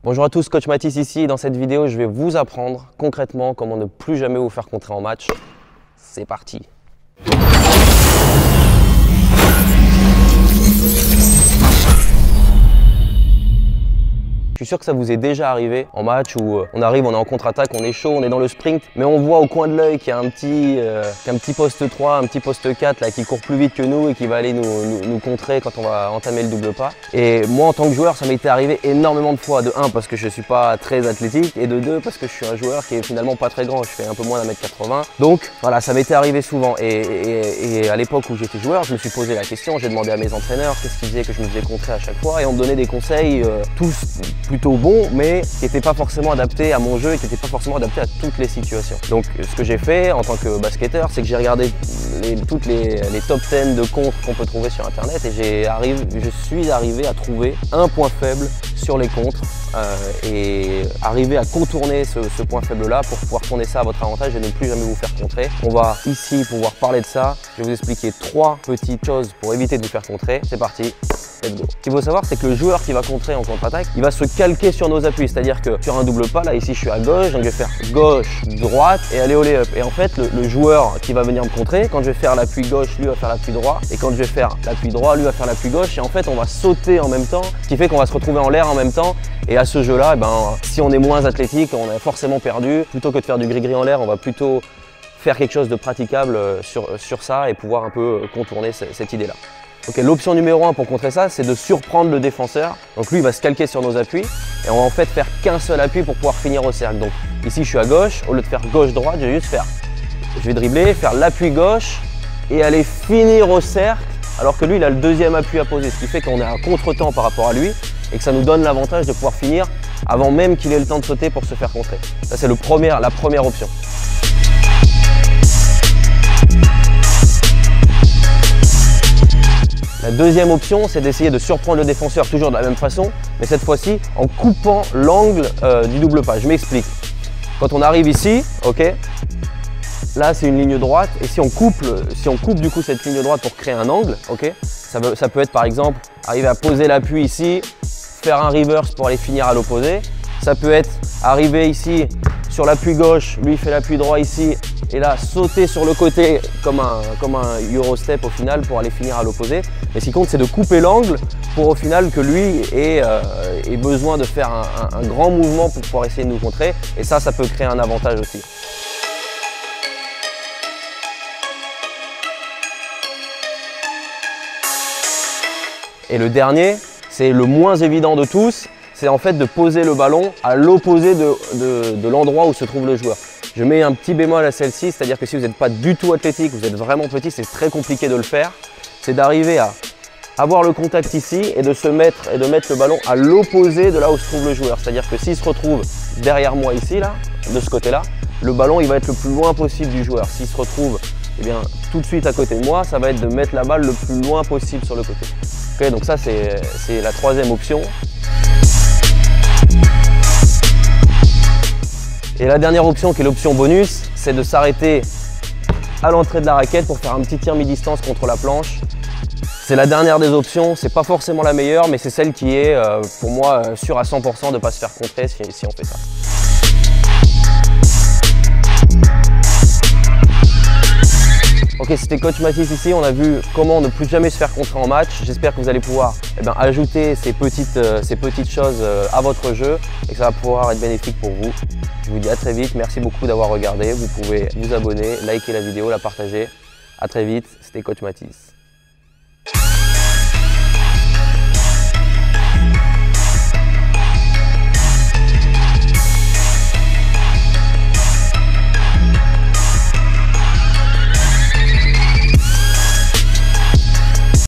Bonjour à tous, coach Mathis ici. Dans cette vidéo, je vais vous apprendre concrètement comment ne plus jamais vous faire contrer en match. C'est parti! Je suis sûr que ça vous est déjà arrivé en match où on arrive, on est en contre-attaque, on est chaud, on est dans le sprint, mais on voit au coin de l'œil qu'il y a un petit poste 3, un petit poste 4 là, qui court plus vite que nous et qui va aller nous contrer quand on va entamer le double pas. Et moi en tant que joueur, ça m'était arrivé énormément de fois. De 1 parce que je suis pas très athlétique et de 2 parce que je suis un joueur qui est finalement pas très grand, je fais un peu moins d'1m80. Donc voilà, ça m'était arrivé souvent et à l'époque où j'étais joueur, je me suis posé la question, j'ai demandé à mes entraîneurs qu'est-ce qui faisait que je me faisais contrer à chaque fois et on me donnait des conseils tous plutôt bon, mais qui n'était pas forcément adapté à mon jeu et qui n'était pas forcément adapté à toutes les situations. Donc ce que j'ai fait en tant que basketteur, c'est que j'ai regardé toutes les top 10 de contres qu'on peut trouver sur internet et je suis arrivé à trouver un point faible sur les contres et arriver à contourner ce point faible là pour pouvoir tourner ça à votre avantage et ne plus jamais vous faire contrer. On va ici pouvoir parler de ça. Je vais vous expliquer 3 petites choses pour éviter de vous faire contrer. C'est parti. Let's go. Ce qu'il faut savoir, c'est que le joueur qui va contrer en contre-attaque, il va se calquer sur nos appuis. C'est-à-dire que sur un double pas, là ici je suis à gauche, donc je vais faire gauche, droite et aller au lay-up. Et en fait, le joueur qui va venir me contrer, quand je vais faire l'appui gauche, lui va faire l'appui droit. Et quand je vais faire l'appui droit, lui va faire l'appui gauche. Et en fait, on va sauter en même temps, ce qui fait qu'on va se retrouver en l'air en même temps. Et à ce jeu-là, si on est moins athlétique, on est forcément perdu. Plutôt que de faire du gris-gris en l'air, on va plutôt faire quelque chose de praticable sur ça et pouvoir un peu contourner cette idée-là. Ok, l'option numéro 1 pour contrer ça, c'est de surprendre le défenseur. Donc lui, il va se calquer sur nos appuis et on va en fait faire qu'un seul appui pour pouvoir finir au cercle. Donc ici, je suis à gauche. Au lieu de faire gauche-droite, je vais dribbler, faire l'appui gauche et aller finir au cercle alors que lui, il a le deuxième appui à poser. Ce qui fait qu'on est à contre-temps par rapport à lui et que ça nous donne l'avantage de pouvoir finir avant même qu'il ait le temps de sauter pour se faire contrer. Ça, c'est la première option. La deuxième option, c'est d'essayer de surprendre le défenseur toujours de la même façon, mais cette fois-ci en coupant l'angle du double pas. Je m'explique. Quand on arrive ici, ok, là c'est une ligne droite, et si on coupe du coup cette ligne droite pour créer un angle, ok, ça peut être par exemple arriver à poser l'appui ici, faire un reverse pour aller finir à l'opposé. Ça peut être arriver ici sur l'appui gauche, lui il fait l'appui droit ici, et là sauter sur le côté comme un Eurostep au final pour aller finir à l'opposé. Mais ce qui compte, c'est de couper l'angle pour au final que lui ait besoin de faire un grand mouvement pour pouvoir essayer de nous contrer. Et ça peut créer un avantage aussi. Et le dernier, c'est le moins évident de tous, c'est en fait de poser le ballon à l'opposé de l'endroit où se trouve le joueur. Je mets un petit bémol à celle-ci, c'est-à-dire que si vous n'êtes pas du tout athlétique, vous êtes vraiment petit, c'est très compliqué de le faire. C'est d'arriver à avoir le contact ici et de mettre le ballon à l'opposé de là où se trouve le joueur. C'est-à-dire que s'il se retrouve derrière moi ici, là, de ce côté-là, le ballon il va être le plus loin possible du joueur. S'il se retrouve tout de suite à côté de moi, ça va être de mettre la balle le plus loin possible sur le côté. Okay, donc ça c'est la troisième option. Et la dernière option, qui est l'option bonus, c'est de s'arrêter à l'entrée de la raquette pour faire un petit tir mi-distance contre la planche. C'est la dernière des options, c'est pas forcément la meilleure, mais c'est celle qui est pour moi sûre à 100% de ne pas se faire contrer si on fait ça. Ok, c'était coach Mathis ici, on a vu comment ne plus jamais se faire contrer en match. J'espère que vous allez pouvoir ajouter ces petites choses à votre jeu et que ça va pouvoir être bénéfique pour vous. Je vous dis à très vite, merci beaucoup d'avoir regardé. Vous pouvez vous abonner, liker la vidéo, la partager. À très vite, c'était coach Mathis.